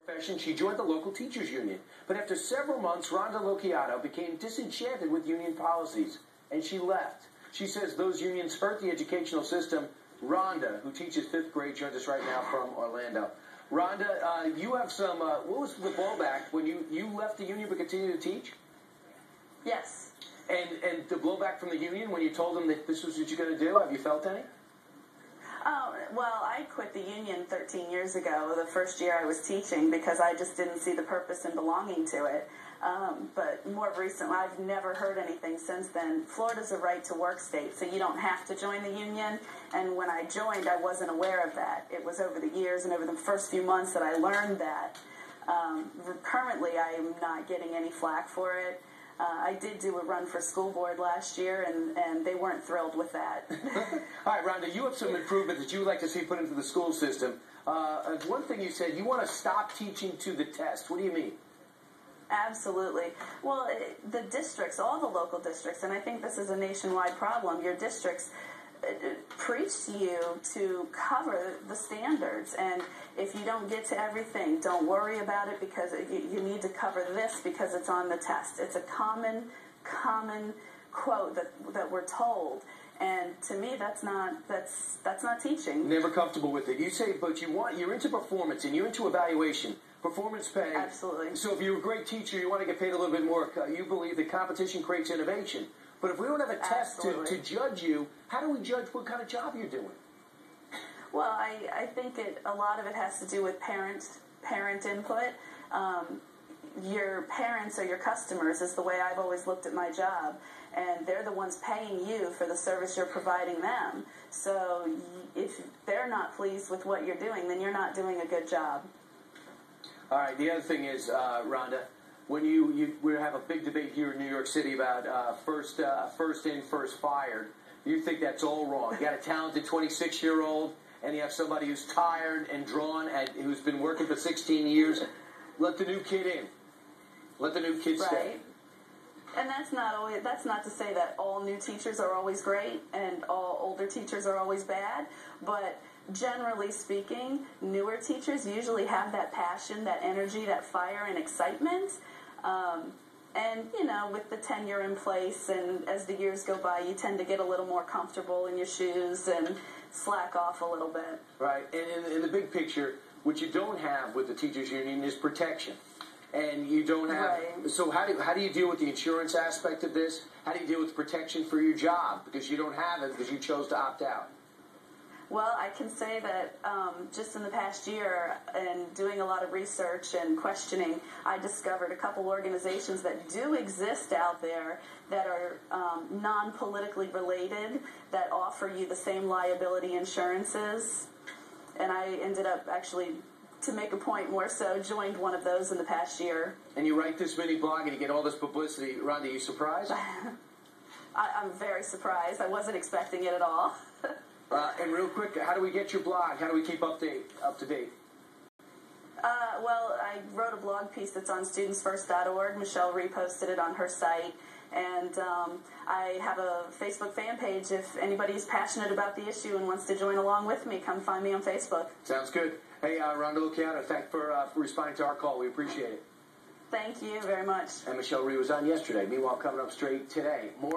Profession, she joined the local teachers union. But after several months, Rhonda Lochiatto became disenchanted with union policies, and she left. She says those unions hurt the educational system. Rhonda, who teaches 5th grade, joins us right now from Orlando. Rhonda, you have some, what was the blowback when you left the union but continued to teach? Yes. And the blowback from the union when you told them that this was what you're going to do, have you felt any? Oh, well, I quit the union 13 years ago, the first year I was teaching, because I just didn't see the purpose in belonging to it. But more recently, I've never heard anything since then. Florida's a right-to-work state, so you don't have to join the union. And when I joined, I wasn't aware of that. It was over the years and over the first few months that I learned that. Currently, I am not getting any flack for it. I did do a run for school board last year, and they weren't thrilled with that. All right, Rhonda, you have some improvement that you would like to see put into the school system. One thing you said, you want to stop teaching to the test. What do you mean? Absolutely. Well, the districts, all the local districts, and I think this is a nationwide problem, your districts preach to you to cover the standards, and if you don't get to everything, don't worry about it, because you need to cover this because it's on the test. It's a common quote that we're told, and to me that's not teaching. Never comfortable with it. You say, but you're into performance and you're into evaluation. Performance pay. Absolutely. So if you're a great teacher, you want to get paid a little bit more. You believe that competition creates innovation. But if we don't have a test to judge you, how do we judge what kind of job you're doing? Well, I think a lot of it has to do with parent input. Your parents are your customers is the way I've always looked at my job, and they're the ones paying you for the service you're providing them. So if they're not pleased with what you're doing, then you're not doing a good job. All right, the other thing is, Rhonda, when we have a big debate here in New York City about first in, first fired. You think that's all wrong. You got a talented 26-year-old, and you have somebody who's tired and drawn, who's been working for 16 years. Let the new kid in. Let the new kid stay. Right. And that's not to say that all new teachers are always great and all older teachers are always bad, but generally speaking, newer teachers usually have that passion, that energy, that fire and excitement. And, with the tenure in place and as the years go by, you tend to get a little more comfortable in your shoes and slack off a little bit. Right. And in the big picture, what you don't have with the teachers union is protection. And you don't have... Right. So how do you deal with the insurance aspect of this? How do you deal with protection for your job? Because you don't have it because you chose to opt out. Well, I can say that just in the past year, and doing a lot of research and questioning, I discovered a couple organizations that do exist out there that are non-politically related, that offer you the same liability insurances. And I ended up actually, to make a point more so, joined one of those in the past year. And you write this mini blog and you get all this publicity. Rhonda, are you surprised? I'm very surprised. I wasn't expecting it at all. And real quick, how do we get your blog? How do we keep up to date? Well, I wrote a blog piece that's on studentsfirst.org. Michelle reposted it on her site. And I have a Facebook fan page. If anybody's passionate about the issue and wants to join along with me, come find me on Facebook. Sounds good. Hey, Rhonda Lochiatto, thanks for responding to our call. We appreciate it. Thank you very much. And Michelle Rhee was on yesterday. Meanwhile, coming up straight today, more